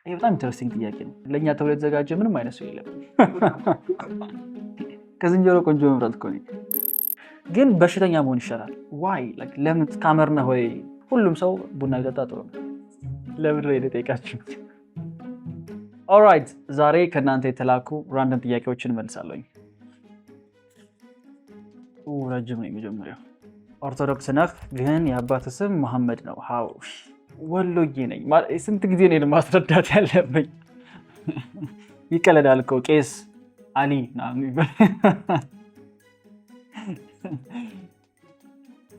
ይሄ በጣም ኢንተረስቲንግ ጥያቄ ነው። ለእኛ ተብሎ የተዘጋጀ ምንም አይነት ሰው የለም። ከዝንጀሮ ቆንጆ መምረጥ እኮ ነው። ግን በሽተኛ መሆን ይሻላል። ዋይ ለምን ካመር ነህ ወይ? ሁሉም ሰው ቡና ቢጠጣ ጥሩ ነው። ለምን ነው የጠየቃችሁ? ኦልራይት ዛሬ ከእናንተ የተላኩ ራንደም ጥያቄዎችን እመልሳለሁኝ። ረጅም ነው የመጀመሪያው። ኦርቶዶክስ ነህ ግን የአባትህ ስም መሐመድ ነው? ሀው ወሎዬ ነኝ። ስንት ጊዜ ነው ማስረዳት ያለብኝ? ይቀለዳል እኮ ቄስ አሊ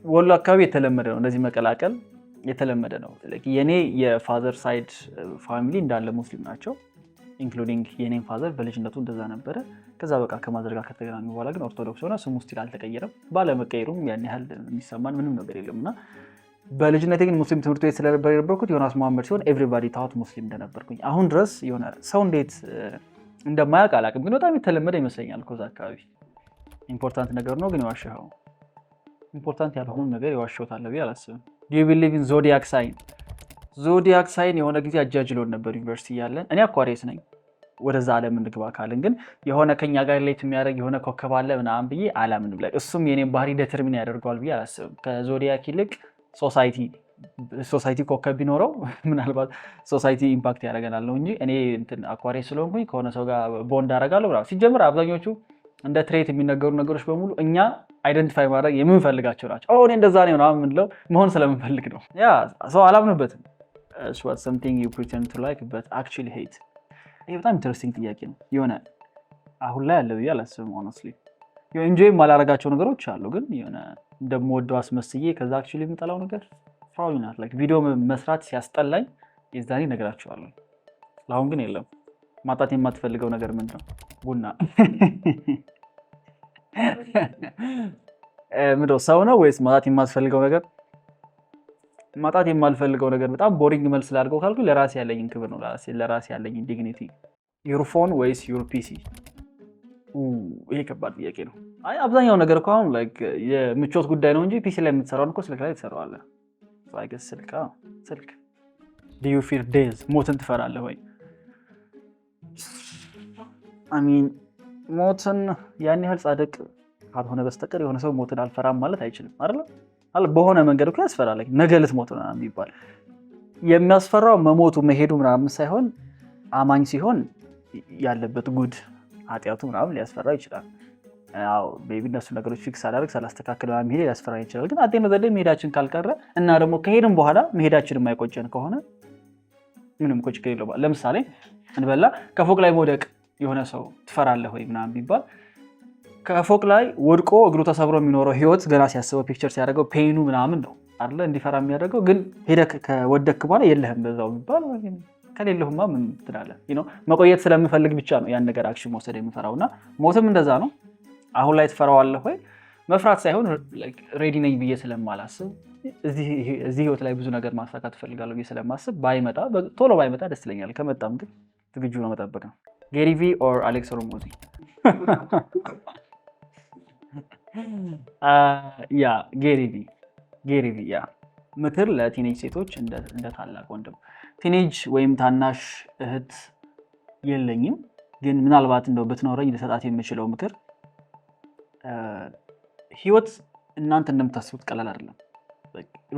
ወሎ አካባቢ የተለመደ ነው። እንደዚህ መቀላቀል የተለመደ ነው። የኔ የፋዘር ሳይድ ፋሚሊ እንዳለ ሙስሊም ናቸው። ኢንክሉዲንግ የኔም ፋዘር በልጅነቱ እንደዛ ነበረ። ከዛ በቃ ከማዘር ጋር ከተገናኙ በኋላ ግን ኦርቶዶክስ ሆነ። ስሙ ስቲል አልተቀየረም። ባለመቀየሩም ያን ያህል የሚሰማን ምንም ነገር የለም እና በልጅነቴ ግን ሙስሊም ትምህርት ቤት ስለነበር የነበርኩት ዮናስ መሐመድ ሲሆን ኤቭሪባዲ ታውት ሙስሊም እንደነበርኩኝ። አሁን ድረስ የሆነ ሰው እንዴት እንደማያውቅ አላውቅም፣ ግን በጣም የተለመደ ይመስለኛል እኮ እዛ አካባቢ። ኢምፖርታንት ነገር ነው ግን የዋሸኸው። ኢምፖርታንት ያልሆነም ነገር የዋሸሁት አለ ብዬ አላስብም። ዱ ዩ ቢሊቭ ኢን ዞዲያክ ሳይን? ዞዲያክ ሳይን የሆነ ጊዜ አጃጅሎን ነበር ዩኒቨርሲቲ እያለን። እኔ አኳሪየስ ነኝ። ወደዛ ዓለም እንግባ ካልን ግን የሆነ ከኛ ጋር ሌት የሚያደርግ የሆነ ኮከብ አለ ምናምን ብዬ አላምንም። እሱም የኔም ባህሪ ዴተርሚን ያደርገዋል ብዬ አላስብም። ከዞዲያክ ይልቅ ሶሳይቲ ኮከብ ቢኖረው ምናልባት ሶሳይቲ ኢምፓክት ያደርገናል ነው እንጂ እኔ አኳሪየስ ስለሆንኩኝ ከሆነ ሰው ጋር ቦንድ አደርጋለሁ ብላ ሲጀምር አብዛኞቹ እንደ ትሬት የሚነገሩ ነገሮች በሙሉ እኛ አይደንቲፋይ ማድረግ የምንፈልጋቸው ናቸው። እኔ እንደዛ ነው ምናምን የምንለው መሆን ስለምንፈልግ ነው። ያ ሰው አላምንበትም። something you pretend to like but actually hate። ይሄ በጣም ኢንተረስቲንግ ጥያቄ ነው። የሆነ አሁን ላይ አለ ብዬ አላስብም honestly። ኢንጆይ ማላረጋቸው ነገሮች አሉ ግን የሆነ እንደምወደው አስመስዬ ከዛ actually የምጠላው ነገር probably not like ቪዲዮ መስራት ሲያስጠላኝ የዛኔ እነግራችኋለሁ። ለአሁን ግን የለም። ማጣት የማትፈልገው ነገር ምንድን ነው? ቡና ምንድነው? ሰው ነው ወይስ ማጣት የማትፈልገው ነገር? ማጣት የማልፈልገው ነገር በጣም ቦሪንግ መልስ ላድርገው ካልኩ ለራሴ ያለኝን ክብር ነው፣ ለራሴ ያለኝን ዲግኒቲ። ዩር ፎን ወይስ ዩር ፒሲ? ይሄ ከባድ ጥያቄ ነው። አይ አብዛኛው ነገር እኮ አሁን ላይክ የምቾት ጉዳይ ነው እንጂ ፒሲ ላይ የምትሰራውን እኮ ስልክ ላይ ትሰራዋለህ። ስልክ do you fear death? ሞትን ትፈራለህ ወይ? አሚን ሞትን ያን ያህል ጻድቅ ካልሆነ በስተቀር የሆነ ሰው ሞትን አልፈራም ማለት አይችልም አይደል? በሆነ መንገድ እኮ ያስፈራል። ነገ ልትሞት ነው የሚባል የሚያስፈራው መሞቱ መሄዱ ምናምን ሳይሆን አማኝ ሲሆን ያለበት ጉድ ኃጢያቱ ምናምን ሊያስፈራ ይችላል። አዎ ቤቢ እነሱ ነገሮች ፊክስ አላደርግ ሳላስተካክል ምናምን መሄድ ሊያስፈራ ይችላል። ግን አጤ መዘለ መሄዳችን ካልቀረ እና ደግሞ ከሄድን በኋላ መሄዳችን የማይቆጨን ከሆነ ምንም እኮ ችግር የለውም። ለምሳሌ እንበላ ከፎቅ ላይ መውደቅ የሆነ ሰው ትፈራለህ ወይ ምናምን ቢባል ከፎቅ ላይ ወድቆ እግሩ ተሰብሮ የሚኖረው ህይወት ገና ሲያስበው ፒክቸር ሲያደርገው ፔኑ ምናምን ነው አይደለ እንዲፈራ የሚያደርገው። ግን ሄደህ ከወደክ በኋላ የለህም በዛው ቢባል ከሌለሁማ ምን ትላለህ? መቆየት ስለምፈልግ ብቻ ነው ያን ነገር አክሽን መውሰድ የምፈራውና ሞትም እንደዛ ነው። አሁን ላይ ትፈራዋለህ ወይ? መፍራት ሳይሆን ሬዲ ነኝ ብዬ ስለማላስብ እዚህ ህይወት ላይ ብዙ ነገር ማሳካት እፈልጋለሁ ብዬ ስለማስብ ቶሎ ባይመጣ ደስ ይለኛል። ከመጣም ግን ዝግጁ ነው መጠበቅ ነው። ጌሪ ቪ ኦር አሌክስ ኦሮሞዚ? ያ ጌሪ ቪ ያ ምክር ለቲኔጅ ሴቶች እንደ ታላቅ ወንድም። ቲኔጅ ወይም ታናሽ እህት የለኝም፣ ግን ምናልባት እንደው ብትኖረኝ ልሰጣት የምችለው ምክር ህይወት እናንተ እንደምታስቡት ቀላል አይደለም።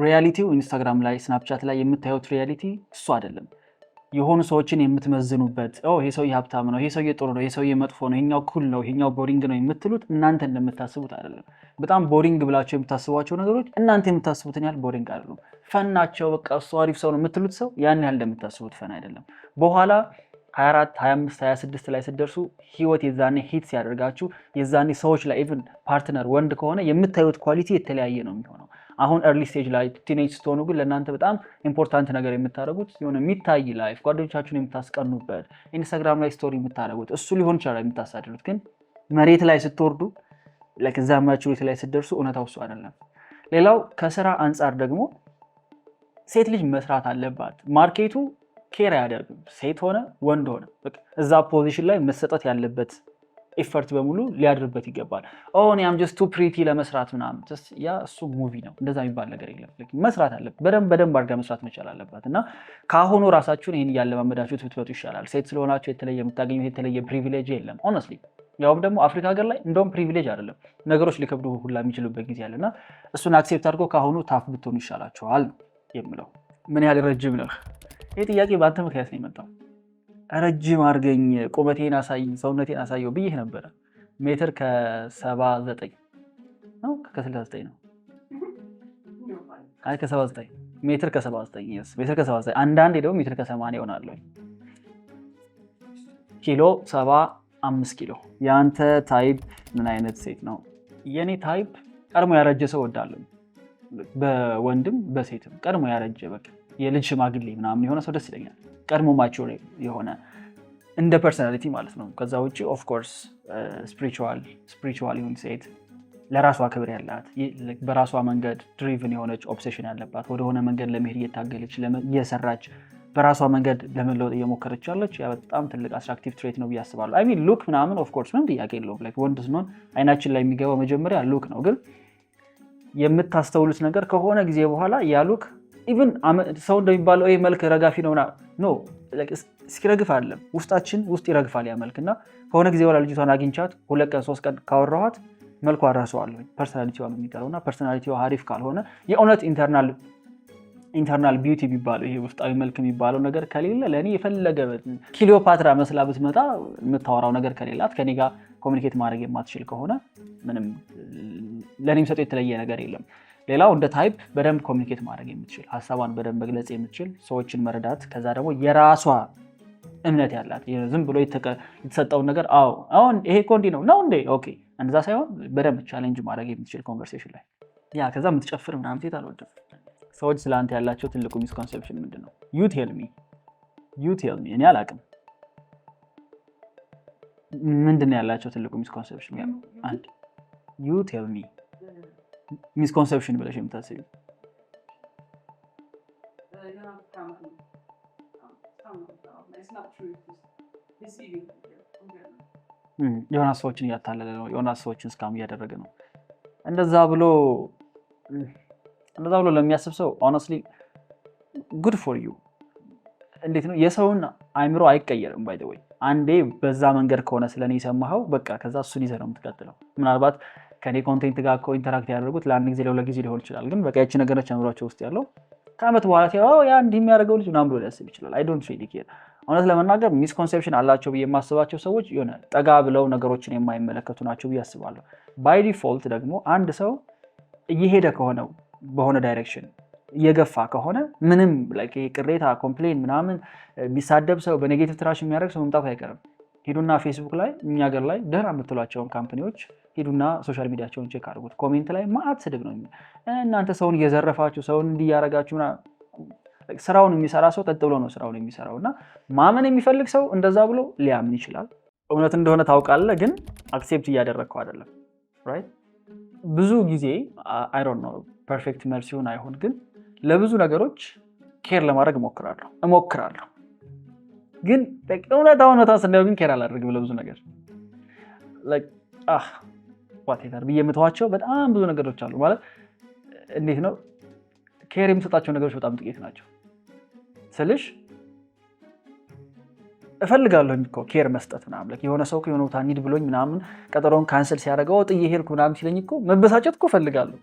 ሪያሊቲው ኢንስታግራም ላይ ስናፕቻት ላይ የምታዩት ሪያሊቲ እሱ አይደለም። የሆኑ ሰዎችን የምትመዝኑበት ይሄ ሰውዬ ሀብታም ነው፣ ይሄ ሰውዬ ጥሩ ነው፣ ይሄ ሰውዬ መጥፎ ነው፣ ይሄኛው ኩል ነው፣ ይሄኛው ቦሪንግ ነው የምትሉት እናንተ እንደምታስቡት አይደለም። በጣም ቦሪንግ ብላችሁ የምታስቧቸው ነገሮች እናንተ የምታስቡትን ያህል ቦሪንግ አይደሉም። ፈን ናቸው። በቃ እሱ አሪፍ ሰው ነው የምትሉት ሰው ያን ያህል እንደምታስቡት ፈን አይደለም። በኋላ 24 25 26 ላይ ስትደርሱ ህይወት የዛኔ ሂት ሲያደርጋችሁ የዛኔ ሰዎች ላይ ኢቭን ፓርትነር ወንድ ከሆነ የምታዩት ኳሊቲ የተለያየ ነው የሚሆነው። አሁን ኤርሊ ስቴጅ ላይ ቲኔጅ ስትሆኑ ግን ለእናንተ በጣም ኢምፖርታንት ነገር የምታደርጉት የሆነ የሚታይ ላይፍ ጓደኞቻችሁን የምታስቀኑበት ኢንስታግራም ላይ ስቶሪ የምታደርጉት እሱ ሊሆን ይችላል የምታሳድሩት። ግን መሬት ላይ ስትወርዱ ለከዛ ማቹሪቲ ላይ ስትደርሱ እውነታው እሱ አይደለም። ሌላው ከስራ አንጻር ደግሞ ሴት ልጅ መስራት አለባት። ማርኬቱ ኬር አያደርግም ሴት ሆነ ወንድ ሆነ እዛ ፖዚሽን ላይ መሰጠት ያለበት ኤፈርት በሙሉ ሊያድርበት ይገባል። እኔ አም ጀስት ቱ ፕሪቲ ለመስራት ምናምን ያ እሱ ሙቪ ነው። እንደዛ የሚባል ነገር የለም። መስራት አለበት፣ በደንብ አድርጋ መስራት መቻል አለባት። እና ከአሁኑ ራሳችሁን ይህን እያለማመዳችሁት ብትመጡ ይሻላል። ሴት ስለሆናችሁ የተለየ የምታገኙት የተለየ ፕሪቪሌጅ የለም ሆነስትሊ። ያውም ደግሞ አፍሪካ ሀገር ላይ እንደውም ፕሪቪሌጅ አይደለም፣ ነገሮች ሊከብዱ ሁላ የሚችሉበት ጊዜ አለና እሱን አክሴፕት አድርጎ ከአሁኑ ታፍ ብትሆኑ ይሻላችኋል የምለው። ምን ያህል ረጅም ነህ? ይህ ጥያቄ በአንተ ምክንያት ነው የመጣው። ረጅም አድርገኝ፣ ቁመቴን አሳይ፣ ሰውነቴን አሳየው ብዬህ ነበረ። ሜትር ከ79 ነው ከ69 ነው ከ79 ሜትር ከ79 ሜትር ከ79 አንዳንዴ ደግሞ ሜትር ከ80 ይሆናል። ኪሎ 75 ኪሎ። የአንተ ታይፕ ምን አይነት ሴት ነው? የኔ ታይፕ ቀድሞ ያረጀ ሰው እወዳለሁ። በወንድም በሴትም ቀድሞ ያረጀ በቃ የልጅ ሽማግሌ ምናምን የሆነ ሰው ደስ ይለኛል። ቀድሞ ማቹር የሆነ እንደ ፐርሰናሊቲ ማለት ነው። ከዛ ውጭ ኦፍ ኮርስ ስፒሪቹዋል የሆነ ሴት፣ ለራሷ ክብር ያላት፣ በራሷ መንገድ ድሪቭን የሆነች ኦብሴሽን ያለባት፣ ወደሆነ መንገድ ለመሄድ እየታገለች እየሰራች በራሷ መንገድ ለመለወጥ እየሞከረች ያለች ያ በጣም ትልቅ አትራክቲቭ ትሬት ነው ብዬ አስባለሁ። አይ ሚን ሉክ ምናምን ኦፍ ኮርስ ምንም ጥያቄ የለውም። ላይክ ወንድ ስንሆን አይናችን ላይ የሚገባው መጀመሪያ ሉክ ነው። ግን የምታስተውሉት ነገር ከሆነ ጊዜ በኋላ ያ ሉክ ኢቭን ሰው እንደሚባለው ይሄ መልክ ረጋፊ ነው ኖ እስኪረግፍ አይደለም፣ ውስጣችን ውስጥ ይረግፋል ያ መልክ። እና ከሆነ ጊዜ በኋላ ልጅቷን አግኝቻት 2 ቀን 3 ቀን ካወራኋት መልኳ እረሳዋለሁ። ፐርሰናሊቲዋ ነው የሚቀረው። እና ፐርሰናሊቲዋ አሪፍ ካልሆነ የእውነት ኢንተርናል ቢዩቲ የሚባለው ይሄ ውስጣዊ መልክ የሚባለው ነገር ከሌለ ለእኔ የፈለገ ክሊዮፓትራ መስላ ብትመጣ የምታወራው ነገር ከሌላት ከኔ ጋር ኮሚኒኬት ማድረግ የማትችል ከሆነ ምንም ለእኔ የሚሰጠው የተለየ ነገር የለም። ሌላው እንደ ታይፕ በደንብ ኮሚኒኬት ማድረግ የምትችል፣ ሀሳቧን በደንብ መግለጽ የምትችል፣ ሰዎችን መረዳት፣ ከዛ ደግሞ የራሷ እምነት ያላት ዝም ብሎ የተሰጠውን ነገር አሁን ይሄ እኮ እንዲህ ነው እንዴ ኦኬ እንደዛ ሳይሆን በደንብ ቻሌንጅ ማድረግ የምትችል ኮንቨርሴሽን ላይ ያ ከዛ የምትጨፍር ምናምን ሴት አልወድም። ሰዎች ስለ አንተ ያላቸው ትልቁ ሚስኮንሰፕሽን ምንድን ነው? ዩ ቴል ሚ እኔ አላውቅም። ምንድን ነው ያላቸው ትልቁ ሚስኮንሰፕሽን? አንድ ዩ ቴል ሚ ሚስኮንሰፕሽን ብለሽ የምታስቢው የሆነ ሰዎችን እያታለለ ነው፣ የሆነ ሰዎችን ስካም እያደረገ ነው። እንደዛ ብሎ ለሚያስብ ሰው ሆነስትሊ ጉድ ፎር ዩ። እንዴት ነው የሰውን አይምሮ አይቀየርም። ባይ ዘ ወይ አንዴ በዛ መንገድ ከሆነ ስለኔ የሰማኸው በቃ ከዛ እሱን ይዘህ ነው የምትቀጥለው። ምናልባት ከኔ ኮንቴንት ጋር ኢንተራክት ያደርጉት ለአንድ ጊዜ ለሁለት ጊዜ ሊሆን ይችላል። ግን በቃ ያቺ ነገሮች አእምሯቸው ውስጥ ያለው ከዓመት በኋላ ያ እንዲህ የሚያደርገው ልጅ ምናምን ብሎ ሊያስብ ይችላል። አይ ዶንት ሪሊ ኬር። እውነት ለመናገር ሚስኮንሴፕሽን አላቸው ብዬ የማስባቸው ሰዎች የሆነ ጠጋ ብለው ነገሮችን የማይመለከቱ ናቸው ብዬ አስባለሁ። ባይ ዲፎልት ደግሞ አንድ ሰው እየሄደ ከሆነው በሆነ ዳይሬክሽን እየገፋ ከሆነ ምንም ቅሬታ ኮምፕሌን ምናምን የሚሳደብ ሰው በኔጌቲቭ ትራሽ የሚያደርግ ሰው መምጣቱ አይቀርም። ሂዱና ፌስቡክ ላይ እኛ ሀገር ላይ ደህና የምትሏቸውን ካምፓኒዎች ሂዱና ሶሻል ሚዲያቸውን ቼክ አድርጉት። ኮሜንት ላይ ማአት ስድብ ነው። እናንተ ሰውን እየዘረፋችሁ ሰውን እንዲያረጋችሁ ስራውን የሚሰራ ሰው ጠጥ ብሎ ነው ስራውን የሚሰራው። እና ማመን የሚፈልግ ሰው እንደዛ ብሎ ሊያምን ይችላል። እውነት እንደሆነ ታውቃለህ፣ ግን አክሴፕት እያደረግከው አይደለም። ራይት ብዙ ጊዜ አይ ዶንት ኖ ፐርፌክት መልስ ይሁን አይሁን፣ ግን ለብዙ ነገሮች ኬር ለማድረግ እሞክራለሁ። ግን እውነታውን ስናየው ግን ኬር አላደርግም ለብዙ ነገር ዋቴቨር ብዬ የምተዋቸው በጣም ብዙ ነገሮች አሉ። ማለት እንዴት ነው ኬር የምሰጣቸው ነገሮች በጣም ጥቂት ናቸው ስልሽ እፈልጋለሁ እኮ ኬር መስጠት ምናምን የሆነ ሰው የሆነ ቦታ እንሂድ ብሎኝ ምናምን ቀጠሮውን ካንስል ሲያደርገው ጥዬ ሄድኩ ምናምን ሲለኝ እኮ መበሳጨት እኮ እፈልጋለሁ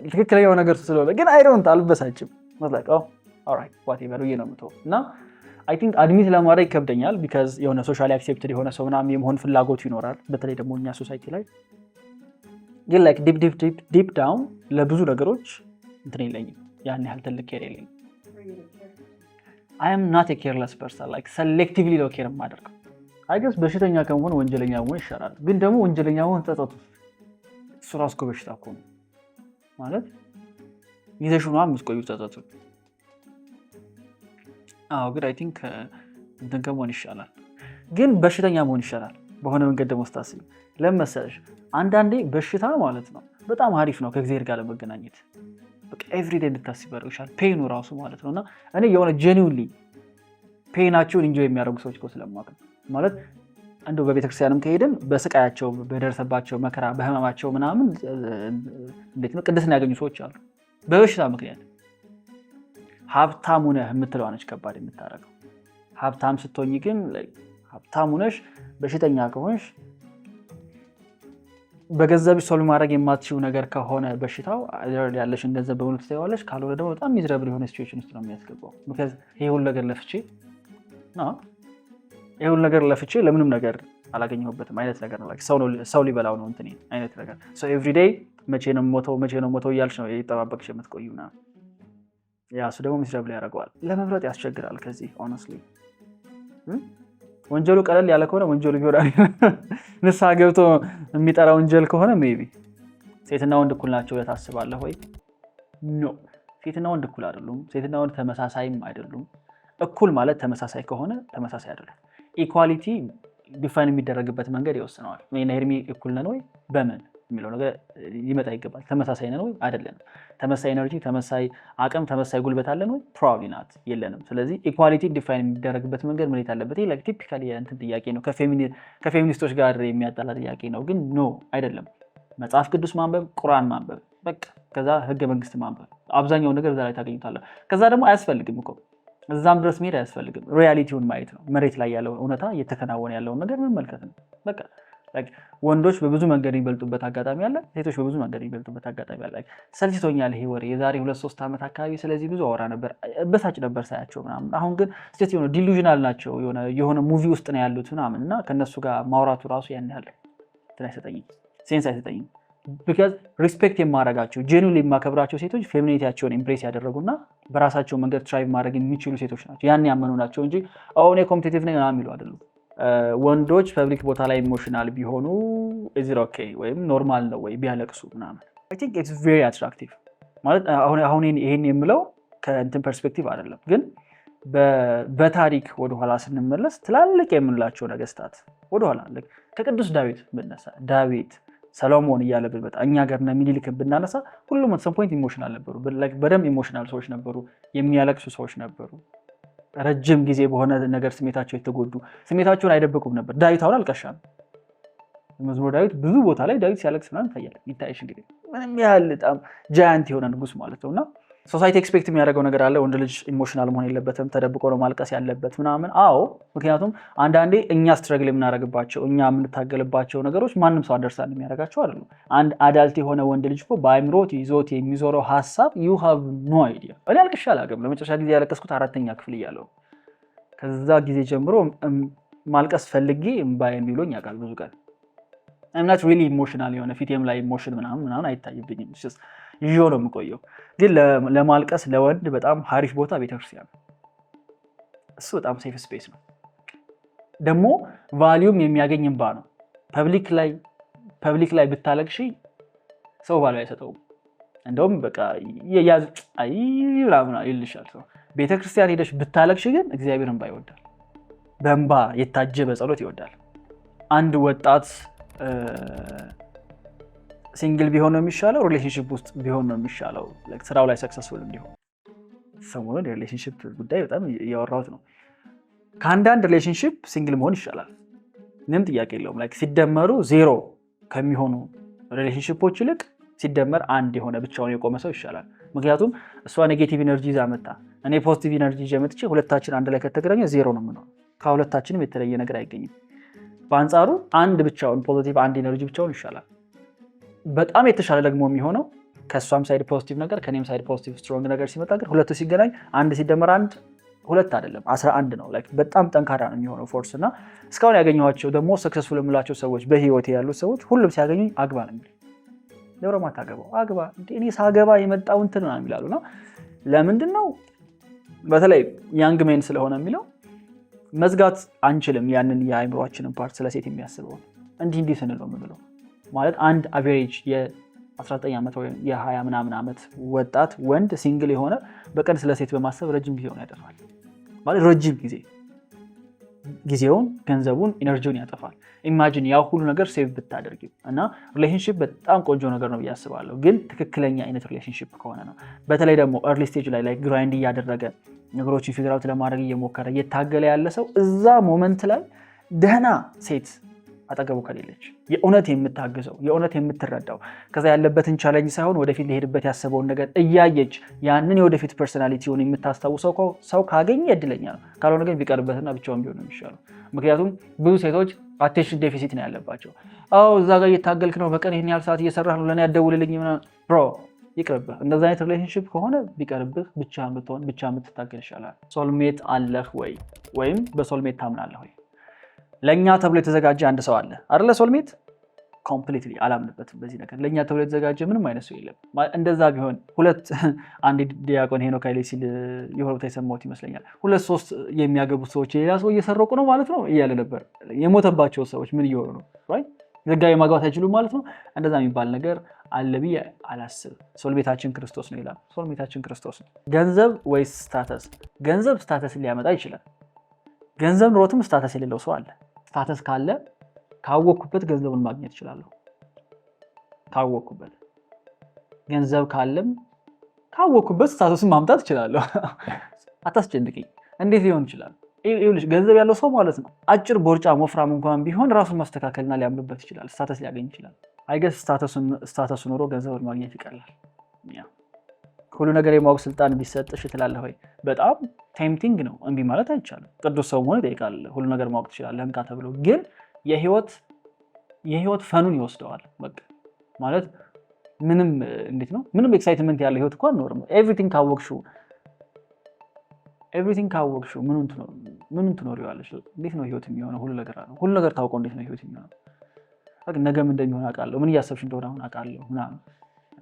ትክክለኛው ነገር ስለሆነ፣ ግን አልበሳጭም። ኦልራይት ዋቴቨር ብዬ ነው የምተወው። እና አይ ቲንክ አድሚት ለማድረግ ይከብደኛል ቢካዝ የሆነ ሶሻሊ አክሴፕትድ የሆነ ሰው ምናምን የመሆን ፍላጎቱ ይኖራል። በተለይ ደግሞ እኛ ሶሳይቲ ላይ ግን ላይክ ዲፕ ዳውን ለብዙ ነገሮች እንትን የለኝም፣ ያን ያህል ትልቅ ኬር የለኝም። አይ አም ናት ኤ ኬርለስ ፐርሰን ላይክ ሴሌክቲቭሊ ነው ኬር የማደርገው። አይ ገስ በሽተኛ ከመሆን ወንጀለኛ መሆን ይሻላል። ግን ደግሞ ወንጀለኛ መሆን ጸጸቱ እሱ ራሱ እኮ በሽታ እኮ ነው ማለት ይዘሽ ነው የምትቆዩ ጸጸቱ። ግን አይ ቲንክ እንትን ከመሆን ይሻላል፣ ግን በሽተኛ መሆን ይሻላል በሆነ መንገድ ደግሞ ስታስቢ። ለምን መሰለሽ አንዳንዴ በሽታ ማለት ነው በጣም አሪፍ ነው ከእግዚአብሔር ጋር ለመገናኘት። በቃ ኤቭሪዴይ እንድታስቢ ያደርግሻል ፔኑ ራሱ ማለት ነው። እና እኔ የሆነ ጄኒውንሊ ፔናቸውን ኢንጆይ የሚያደርጉ ሰዎች እኮ ስለማውቅ ማለት እንደው በቤተክርስቲያንም ከሄድን በስቃያቸው በደረሰባቸው መከራ በህመማቸው ምናምን እንዴት ነው ቅድስና ያገኙ ሰዎች አሉ በበሽታ ምክንያት። ሀብታም ነህ የምትለዋ ነች ከባድ የምታደርገው። ሀብታም ስትሆኝ ግን ሀብታም ነሽ በሽተኛ ከሆንሽ በገንዘብሽ ሶልቭ ማድረግ የማትችው ነገር ከሆነ በሽታው ያለሽን ገንዘብ በሙሉ ትተዋለሽ። ካልሆነ ደግሞ በጣም ሚዝረብል የሆነ ሲቹዌሽን ውስጥ ነው የሚያስገባው። ምክንያቱም ይሄ ሁሉ ነገር ለፍቼ ለምንም ነገር አላገኘሁበትም አይነት ነገር ነው። ሰው ሊበላው ነው እንትን አይነት ነገር ኤቭሪ ዴይ መቼ ነው ሞተው እያልሽ ነው እየተጠባበቅሽ የምትቆዩ ና ያ እሱ ደግሞ ሚዝረብል ያደርገዋል። ለመምረጥ ያስቸግራል። ከዚህ ሆነስትሊ ወንጀሉ ቀለል ያለ ከሆነ ወንጀሉ ይሆናል። ንስሐ ገብቶ የሚጠራ ወንጀል ከሆነ ሜይ ቢ ሴትና ወንድ እኩል ናቸው ብለህ ታስባለህ ወይ? ኖ፣ ሴትና ወንድ እኩል አይደሉም። ሴትና ወንድ ተመሳሳይም አይደሉም። እኩል ማለት ተመሳሳይ ከሆነ ተመሳሳይ አይደሉም። ኢኳሊቲ ዲፋይን የሚደረግበት መንገድ ይወስነዋል። እኔና ሄርሚ እኩል ነን ወይ በምን የሚለው ነገር ሊመጣ ይገባል። ተመሳሳይ ነን ወይ አይደለንም? ተመሳሳይ ኤነርጂ፣ ተመሳሳይ አቅም፣ ተመሳሳይ ጉልበት አለን ወይ? ፕሮባብሊ ናት፣ የለንም። ስለዚህ ኢኳሊቲ ዲፋይን የሚደረግበት መንገድ ምን አለበት? ይሄ ቲፒካሊ የእንትን ጥያቄ ነው፣ ከፌሚኒስቶች ጋር የሚያጣላ ጥያቄ ነው። ግን ኖ አይደለም። መጽሐፍ ቅዱስ ማንበብ፣ ቁርአን ማንበብ፣ በቃ ከዛ ህገ መንግስት ማንበብ፣ አብዛኛውን ነገር እዛ ላይ ታገኙታለህ። ከዛ ደግሞ አያስፈልግም እኮ እዛም ድረስ መሄድ አያስፈልግም። ሪያሊቲውን ማየት ነው። መሬት ላይ ያለው እውነታ እየተከናወነ ያለውን ነገር መመልከት ነው። በቃ ወንዶች በብዙ መንገድ የሚበልጡበት አጋጣሚ አለ፣ ሴቶች በብዙ መንገድ የሚበልጡበት አጋጣሚ አለ። ሰልችቶኛል ይሄ ወሬ የዛሬ 2-3 ዓመት አካባቢ ስለዚህ ብዙ አወራ ነበር፣ በሳጭ ነበር ሳያቸው ምናምን። አሁን ግን ስቴት የሆነ ዲሉዥናል ናቸው፣ የሆነ ሙቪ ውስጥ ነው ያሉት ምናምን እና ከነሱ ጋር ማውራቱ ራሱ ያን ያለ ሴንስ አይሰጠኝም። ቢካዝ ሪስፔክት የማደርጋቸው ጄኑዊንሊ የማከብራቸው ሴቶች ፌሚኒቲያቸውን ኢምፕሬስ ያደረጉና በራሳቸው መንገድ ትራይቭ ማድረግ የሚችሉ ሴቶች ናቸው። ያን ያመኑ ናቸው እንጂ አሁን ኮምፒቲቲቭ ነኝ ምናምን የሚሉ አይደሉም። ወንዶች ፐብሊክ ቦታ ላይ ኢሞሽናል ቢሆኑ ኢዝ ኢት ኦኬ ወይም ኖርማል ነው ወይ ቢያለቅሱ ምናምን አይ ቲንክ ኢትስ ቬሪ አትራክቲቭ ማለት አሁን ይሄን የምለው ከእንትን ፐርስፔክቲቭ አይደለም፣ ግን በታሪክ ወደኋላ ስንመለስ ትላልቅ የምንላቸው ነገስታት ወደኋላ ከቅዱስ ዳዊት ብነሳ ዳዊት ሰሎሞን እያለ ብንመጣ እኛ ጋርና ሚኒሊክን ብናነሳ ሁሉም at some point ኢሞሽናል ነበሩ። በደንብ ኢሞሽናል ሰዎች ነበሩ፣ የሚያለቅሱ ሰዎች ነበሩ። ረጅም ጊዜ በሆነ ነገር ስሜታቸው የተጎዱ ስሜታቸውን አይደብቁም ነበር። ዳዊት አሁን አልቀሻ ነው። መዝሙረ ዳዊት ብዙ ቦታ ላይ ዳዊት ሲያለቅስ ምናምን ይታያል። ይታይሽ እንግዲህ ምንም ያህል በጣም ጃያንት የሆነ ንጉስ ማለት ነውና ሶሳይቲ ኤክስፔክት የሚያደርገው ነገር አለ። ወንድ ልጅ ኢሞሽናል መሆን የለበትም፣ ተደብቆ ነው ማልቀስ ያለበት ምናምን። አዎ፣ ምክንያቱም አንዳንዴ እኛ ስትረግል የምናደርግባቸው እኛ የምንታገልባቸው ነገሮች ማንም ሰው አንደርስታንድ የሚያደርጋቸው አይደሉም። አንድ አዳልት የሆነ ወንድ ልጅ እኮ በአይምሮት ይዞት የሚዞረው ሀሳብ you have no idea። እኔ አልቅሼ አላውቅም። ለመጨረሻ ጊዜ ያለቀስኩት 4ኛ ክፍል እያለሁ፣ ከዛ ጊዜ ጀምሮ ማልቀስ ፈልጌ እምባዬን ቢሎኝ ያውቃል ብዙ ቀን። I'm not really emotional የሆነ ፊቴም ላይ ኢሞሽን ምናምን አይታይብኝም። ይዞ ነው የምቆየው። ግን ለማልቀስ ለወንድ በጣም ሀሪፍ ቦታ ቤተክርስቲያን ነው። እሱ በጣም ሴፍ ስፔስ ነው። ደግሞ ቫልዩም የሚያገኝ እንባ ነው። ፐብሊክ ላይ ብታለቅሺ ሰው ቫልዩ አይሰጠውም። እንደውም በቃ ያዝ አይላምና ይልሻል ሰው። ቤተክርስቲያን ሄደሽ ብታለቅሺ ግን እግዚአብሔር እንባ ይወዳል። በእንባ የታጀበ ጸሎት ይወዳል። አንድ ወጣት ሲንግል ቢሆን ነው የሚሻለው፣ ሪሌሽንሺፕ ውስጥ ቢሆን ነው የሚሻለው ስራው ላይ ሰክሰስፉል እንዲሆን? ሰሞኑን የሪሌሽንሺፕ ጉዳይ በጣም እያወራሁት ነው። ከአንዳንድ ሪሌሽንሺፕ ሲንግል መሆን ይሻላል፣ ምንም ጥያቄ የለውም። ሲደመሩ 0 ከሚሆኑ ሪሌሽንሺፖች ይልቅ ሲደመር 1 የሆነ ብቻውን የቆመ ሰው ይሻላል። ምክንያቱም እሷ ኔጌቲቭ ኢነርጂ ይዛ መጣ፣ እኔ ፖዚቲቭ ኢነርጂ ይዤ መጥቼ ሁለታችን አንድ ላይ ከተገናኘ 0 ነው የምንሆነው። ከሁለታችንም የተለየ ነገር አይገኝም። በአንጻሩ አንድ ብቻውን ፖዚቲቭ አንድ ኢነርጂ ብቻውን ይሻላል። በጣም የተሻለ ደግሞ የሚሆነው ከሷም ሳይድ ፖዚቲቭ ነገር ከኔም ሳይድ ፖዚቲቭ ስትሮንግ ነገር ሲመጣ ግን ሁለቱ ሲገናኝ 1 ሲደመር 1 2 አይደለም 11 ነው። በጣም ጠንካራ ነው የሚሆነው ፎርስ። እና እስካሁን ያገኘኋቸው ደግሞ ሰክሰስፉል የምላቸው ሰዎች በህይወት ያሉት ሰዎች ሁሉም ሲያገኙኝ አግባ ነው የሚሉኝ። ለምን ማታገባው? አግባ እንዴ እኔ ሳገባ የመጣው እንትን ነው የሚላሉ ነው። ለምንድነው? በተለይ ያንግ ሜን ስለሆነ የሚለው መዝጋት አንችልም። ያንን የአይምሮአችንን ፓርት ስለ ሴት የሚያስበው እንዲህ ስንል ነው የምንለው። ማለት አንድ አቨሬጅ የ19 ዓመት ወይ የ20 ምናምን ዓመት ወጣት ወንድ ሲንግል የሆነ በቀን ስለ ሴት በማሰብ ረጅም ጊዜውን ያጠፋል። ማለት ረጅም ጊዜውን፣ ገንዘቡን፣ ኢነርጂውን ያጠፋል። ኢማጂን ያው ሁሉ ነገር ሴቭ ብታደርጊው እና ሪሌሽንሺፕ በጣም ቆንጆ ነገር ነው ብዬ አስባለሁ። ግን ትክክለኛ አይነት ሪሌሽንሺፕ ከሆነ ነው። በተለይ ደግሞ early stage ላይ ግራይንድ እያደረገ ነገሮችን ፊግር አውት ለማድረግ እየሞከረ እየታገለ ያለ ሰው እዛ ሞመንት ላይ ደህና ሴት አጠገቡ ከሌለች የእውነት የምታግዘው የእውነት የምትረዳው ከዛ ያለበትን ቻሌንጅ ሳይሆን ወደፊት ሊሄድበት ያሰበውን ነገር እያየች ያንን የወደፊት ፐርሰናሊቲውን የምታስታውሰው ሰው ካገኘ እድለኛ ነው። ካልሆነ ግን ቢቀርበትና ብቻውን ቢሆን ነው የሚሻለው። ምክንያቱም ብዙ ሴቶች አቴንሽን ዴፊሲት ነው ያለባቸው። እዛ ጋር እየታገልክ ነው፣ በቀን ይህን ያህል ሰዓት እየሰራህ ነው፣ ለእኔ ያደውልልኝ ብሮ ይቅርብህ። እንደዛ አይነት ሪሌሽንሽፕ ከሆነ ቢቀርብህ ብቻ ብትሆን ብቻ የምትታገል ይሻላል። ሶልሜት አለህ ወይ ወይም በሶልሜት ታምናለህ ወይ? ለእኛ ተብሎ የተዘጋጀ አንድ ሰው አለ አይደለ? ሶልሜት ኮምፕሊትሊ አላምንበትም በዚህ ነገር። ለእኛ ተብሎ የተዘጋጀ ምንም አይነት ሰው የለም። እንደዛ ቢሆን አንድ ዲያቆን ሄኖክ ኃይሌ ሲል የሆነ ቦታ የሰማሁት ይመስለኛል። 2-3 የሚያገቡት ሰዎች ሌላ ሰው እየሰረቁ ነው ማለት ነው እያለ ነበር። የሞተባቸው ሰዎች ምን እየሆኑ ነው? ድጋሚ ማግባት አይችሉም ማለት ነው። እንደዛ የሚባል ነገር አለ ብዬ አላስብም። ሶልሜታችን ክርስቶስ ነው ይላል። ሶልሜታችን ክርስቶስ ነው። ገንዘብ ወይስ ስታተስ? ገንዘብ ስታተስ ሊያመጣ ይችላል። ገንዘብ ኖሮትም ስታተስ የሌለው ሰው አለ። ስታተስ ካለ ካወቅኩበት ገንዘቡን ማግኘት እችላለሁ። ካወቅኩበት ገንዘብ ካለም ካወቅኩበት ስታተስን ማምጣት እችላለሁ። አታስጨንቅኝ። እንዴት ሊሆን ይችላል? ይኸውልሽ ገንዘብ ያለው ሰው ማለት ነው አጭር ቦርጫም ወፍራም እንኳን ቢሆን ራሱን ማስተካከልና ሊያምርበት ይችላል። ስታተስ ሊያገኝ ይችላል። አይገስ ስታተሱ ኖሮ ገንዘብን ማግኘት ይቀላል። ሁሉ ነገር የማወቅ ስልጣን ቢሰጥሽ ትላለህ ወይ? በጣም ቴምፕቲንግ ነው፣ እምቢ ማለት አይቻልም። ቅዱስ ሰው መሆን ይጠይቃል። ሁሉ ነገር ማወቅ ትችላለህ እንካ ተብሎ፣ ግን የህይወት ፈኑን ይወስደዋል። በቃ ማለት ምንም እንዴት ነው ምንም ኤክሳይትመንት ያለው ህይወት እንኳን ኖርም ኤቭሪቲንግ ካወቅሽው ምኑን ትኖሪዋለሽ? እንዴት ነው ህይወት የሚሆነው? ሁሉ ነገር ታውቀው እንዴት ነው ህይወት የሚሆነው? ነገም እንደሚሆን አውቃለሁ፣ ምን እያሰብሽ እንደሆነ አሁን አውቃለሁ ምናምን።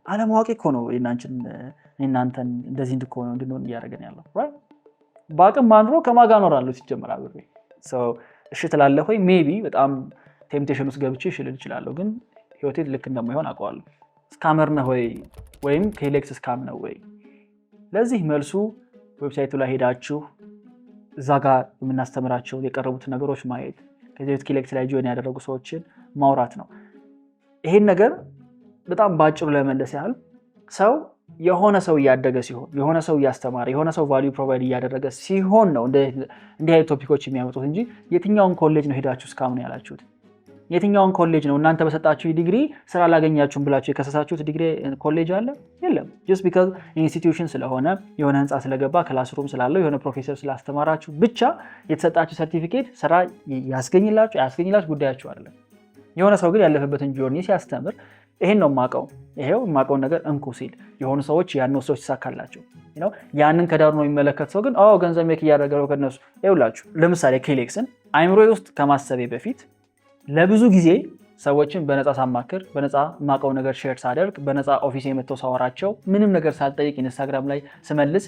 አለማወቅ እኮ ነው እናንተን እንደዚህ እንድንሆን እያደረገን ያለው። በአቅም ማንሮ ከማጋ እኖራለሁ ሲጀመር አብሬ እሺ ትላለህ ወይ? ሜይ ቢ በጣም ቴምፕቴሽን ውስጥ ገብቼ እሺ ልል እችላለሁ፣ ግን ህይወቴ ልክ እንደማይሆን አውቀዋለሁ። ስካመር ነህ ወይ ወይም ከሌክስ ስካም ነው ወይ? ለዚህ መልሱ ዌብሳይቱ ላይ ሄዳችሁ እዛ ጋር የምናስተምራቸው የቀረቡትን ነገሮች ማየት፣ ከዚህ በፊት ኬሌክስ ላይ ጆይን ያደረጉ ሰዎችን ማውራት ነው። ይሄን ነገር በጣም ባጭሩ ለመለስ ያህል ሰው የሆነ ሰው እያደገ ሲሆን፣ የሆነ ሰው እያስተማረ፣ የሆነ ሰው ቫልዩ ፕሮቫይድ እያደረገ ሲሆን ነው እንዲህ አይነት ቶፒኮች የሚያመጡት እንጂ የትኛውን ኮሌጅ ነው ሄዳችሁ እስካሁን ያላችሁት? የትኛውን ኮሌጅ ነው እናንተ በሰጣችሁ ዲግሪ ስራ አላገኛችሁም ብላችሁ የከሰሳችሁት ዲግሪ ኮሌጅ አለ? የለም። ጀስት ቢካዝ ኢንስቲትዩሽን ስለሆነ የሆነ ህንፃ ስለገባ ክላስሩም ስላለው የሆነ ፕሮፌሰር ስላስተማራችሁ ብቻ የተሰጣችሁ ሰርቲፊኬት ስራ ያስገኝላችሁ ጉዳያችሁ አይደለም። የሆነ ሰው ግን ያለፈበትን ጆርኒ ሲያስተምር ይሄን ነው የማውቀውን ነገር እንኩ ሲል የሆኑ ሰዎች ያንን ሰዎች ይሳካላቸው ያንን ከዳሩ ነው የሚመለከት ሰው ግን ገንዘብ ሜክ እያደረገ ነው ከነሱ። ይኸውላችሁ ለምሳሌ ኬሌክስን አይምሮዬ ውስጥ ከማሰቤ በፊት ለብዙ ጊዜ ሰዎችን በነፃ ሳማክር፣ በነፃ የማውቀው ነገር ሼር ሳደርግ፣ በነፃ ኦፊስ የመተው ሳወራቸው፣ ምንም ነገር ሳልጠይቅ ኢንስታግራም ላይ ስመልስ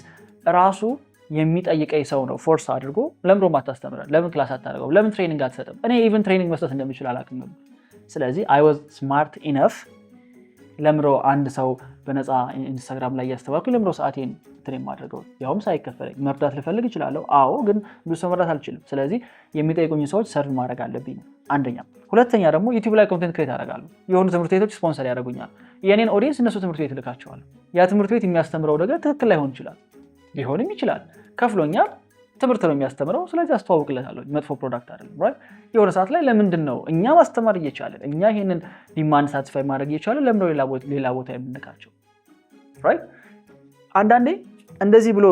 ራሱ የሚጠይቀኝ ሰው ነው ፎርስ አድርጎ ለምን ማታስተምራል? ለምን ክላስ አታደርገው? ለምን ትሬኒንግ አትሰጥም? እኔ ኢቭን ትሬኒንግ መስጠት እንደምችል አላውቅም ነበር። ስለዚህ አይ ዋዝ ስማርት ኢነፍ ለምሮ አንድ ሰው በነፃ ኢንስታግራም ላይ እያስተባልኩ ለምሮ ሰዓቴን ትሬን ማድረገው ያውም ሳይከፈለኝ መርዳት ልፈልግ እችላለሁ። ግን ብዙ ሰው መርዳት አልችልም። ስለዚህ የሚጠይቁኝ ሰዎች ሰርቭ ማድረግ አለብኝ አንደኛ። ሁለተኛ ደግሞ ዩቲዩብ ላይ ኮንቴንት ክሬት አደርጋለሁ። የሆኑ ትምህርት ቤቶች ስፖንሰር ያደርጉኛል። የኔን ኦዲየንስ እነሱ ትምህርት ቤት እልካቸዋለሁ። ያ ትምህርት ቤት የሚያስተምረው ነገር ትክክል ላይሆን ይችላል፣ ሊሆንም ይችላል። ከፍሎኛል፣ ትምህርት ነው የሚያስተምረው። ስለዚህ አስተዋውቅለታለሁ። መጥፎ ፕሮዳክት አይደለም። የሆነ ሰዓት ላይ ለምንድን ነው እኛ ማስተማር እየቻለን እኛ ይሄንን ዲማንድ ሳቲስፋይ ማድረግ እየቻለን ለምን ነው ሌላ ቦታ የምንልካቸው? አንዳንዴ እንደዚህ ብሎ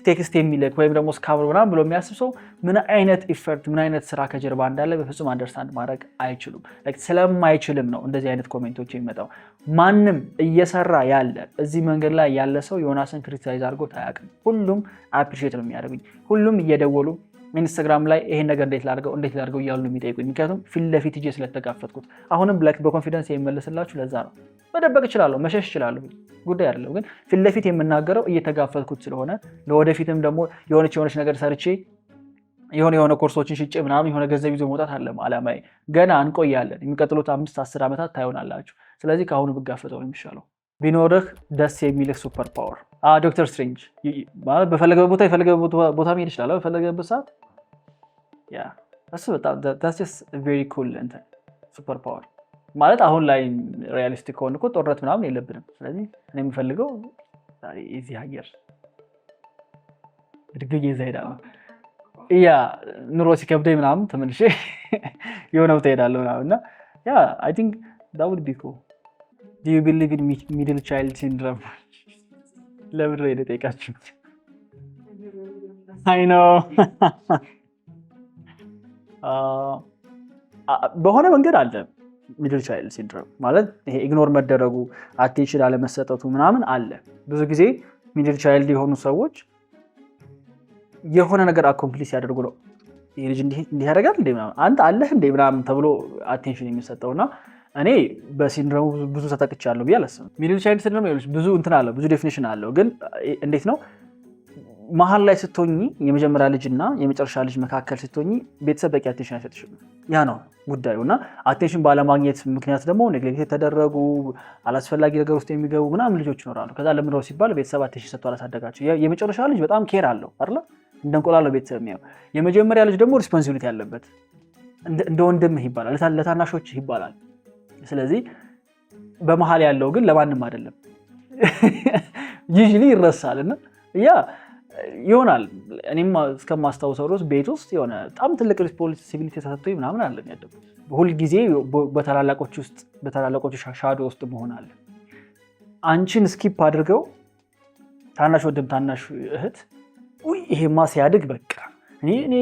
ቴክስት የሚልክ ወይም ደግሞ ስካምር ምናምን ብሎ የሚያስብ ሰው ምን አይነት ኢፈርት ምን አይነት ስራ ከጀርባ እንዳለ በፍጹም አንደርስታንድ ማድረግ አይችሉም። ስለማይችልም ነው እንደዚህ አይነት ኮሜንቶች የሚመጣው። ማንም እየሰራ ያለ እዚህ መንገድ ላይ ያለ ሰው ዮናስን ክሪቲሳይዝ አድርጎት አያውቅም። ሁሉም አፕሪሺየት ነው የሚያደርጉኝ። ሁሉም እየደወሉ ኢንስታግራም ላይ ይሄን ነገር እንዴት ላድርገው እያሉ ነው የሚጠይቁኝ። ምክንያቱም ፊት ለፊት እጄ ስለተጋፈጥኩት። አሁንም በኮንፊደንስ የሚመልስላችሁ ለዛ ነው። መደበቅ እችላለሁ፣ መሸሽ እችላለሁ፣ ጉዳይ አይደለም። ግን ፊት ለፊት የምናገረው እየተጋፈጥኩት ስለሆነ ለወደፊትም ደግሞ የሆነች ነገር ሰርቼ የሆነ ኮርሶችን ሽጬ ምናምን የሆነ ገንዘብ ይዞ መውጣት አለ አላማዬ። ገና እንቆያለን። የሚቀጥሉት 5-10 ዓመታት ታዩናላችሁ። ስለዚህ ከአሁኑ ብጋፈጠው ነው የሚሻለው። ቢኖርህ ደስ የሚልህ ሱፐር ፓወር ዶክተር ስትሬንጅ ማለት በፈለገበት ቦታ መሄድ ይችላል። በፈለገበት ሰዓት እሱ በጣም that's just very cool እንትን ሱፐር ፓወር ማለት አሁን ላይ ሪያሊስቲክ ሆኖ እኮ ጦርነት ምናምን የለብንም። ስለዚህ እኔ የምፈልገው ዛሬ እዚህ ሀገር እድገት ይዘይዳል። ያ ኑሮ ሲከብደኝ ምናምን ተመልሼ የሆነ ቦታ እሄዳለሁ ምናምን እና ያ አይ ቲንክ that would be cool. Do you believe in middle child syndrome? ለምን ነው የጠየቃችሁ? አይ ኖ በሆነ መንገድ አለ ሚድል ቻይልድ ሲንድሮም ማለት ይሄ ኢግኖር መደረጉ አቴንሽን አለመሰጠቱ ምናምን አለ። ብዙ ጊዜ ሚድል ቻይልድ የሆኑ ሰዎች የሆነ ነገር አኮምፕሊሽ ያደርጉ ነው ይሄ ልጅ እንዲህ ያደርጋል እንዴ ምናምን አንተ አለህ እንዴ ምናምን ተብሎ አቴንሽን የሚሰጠውና እኔ በሲንድሮሙ ብዙ ተጠቅቻለሁ ብዬ አላስብም። ሚድል ቻይልድ ሲንድሮም ብዙ እንትን አለው፣ ብዙ ዴፊኒሽን አለው። ግን እንዴት ነው መሀል ላይ ስትሆኚ የመጀመሪያ ልጅና የመጨረሻ ልጅ መካከል ስትሆኚ ቤተሰብ በቂ አቴንሽን አይሰጥሽም። ያ ነው ጉዳዩና አቴንሽን ባለማግኘት ምክንያት ደግሞ ኔግሌክት የተደረጉ አላስፈላጊ ነገር ውስጥ የሚገቡ ምናምን ልጆች ይኖራሉ። ከዛ ለምን ነው ሲባል ቤተሰብ አቴንሽን ሰጥቶ አላሳደጋቸው። የመጨረሻ ልጅ በጣም ኬር አለው አይደል? እንደ እንቁላል ነው ቤተሰብ የሚያየው። የመጀመሪያ ልጅ ደግሞ ሪስፖንሲቢሊቲ ያለበት እንደ ወንድምህ ይባላል፣ ለታናሾችህ ይባላል። ስለዚህ በመሀል ያለው ግን ለማንም አይደለም ዩዥሊ ይረሳልና ያ ይሆናል። እኔም እስከማስታውሰው ድረስ ቤት ውስጥ የሆነ በጣም ትልቅ ሪስፖንሲቢሊቲ ተሰጥቶኝ ምናምን አለን ያደጉት። ሁልጊዜ በታላላቆቹ ሻዶ ውስጥ መሆን አለ። አንቺን ስኪፕ አድርገው ታናሽ ወንድም ታናሽ እህት ይሄማ ሲያድግ በቃ እኔ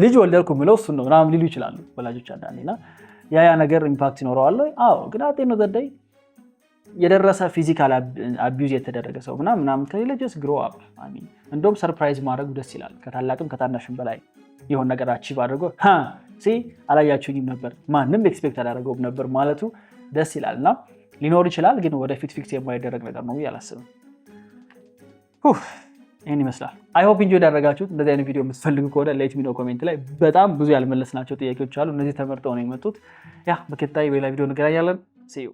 ልጅ ወለድኩ ምለው እሱን ነው ምናምን ሊሉ ይችላሉ ወላጆች አንዳንዴና ያ ነገር ኢምፓክት ይኖረዋል። አዎ ግን አጤ ነው ዘዳይ የደረሰ ፊዚካል አቢዩዝ የተደረገ ሰው ምናምን ከሌለ ጀስት ግሮ አፕ አሚን እንደውም ሰርፕራይዝ ማድረግ ደስ ይላል። ከታላቅም ከታናሽም በላይ የሆነ ነገር አቺቭ አድርጎ አላያችሁኝም ነበር ማንም ኤክስፔክት አላደረገውም ነበር ማለቱ ደስ ይላልና ሊኖር ይችላል። ግን ወደፊት ፊክስ የማይደረግ ነገር ነው ያላስብም። ይህን ይመስላል። አይ ሆፕ ኢንጆይ ያደረጋችሁት። እንደዚህ አይነት ቪዲዮ የምትፈልጉ ከሆነ ሌት ሚ ኖ ኮሜንት ላይ። በጣም ብዙ ያልመለስናቸው ጥያቄዎች አሉ። እነዚህ ተመርጠው ነው የመጡት። ያ በቀጣይ በሌላ ቪዲዮ እንገናኛለን። ሲ ዩ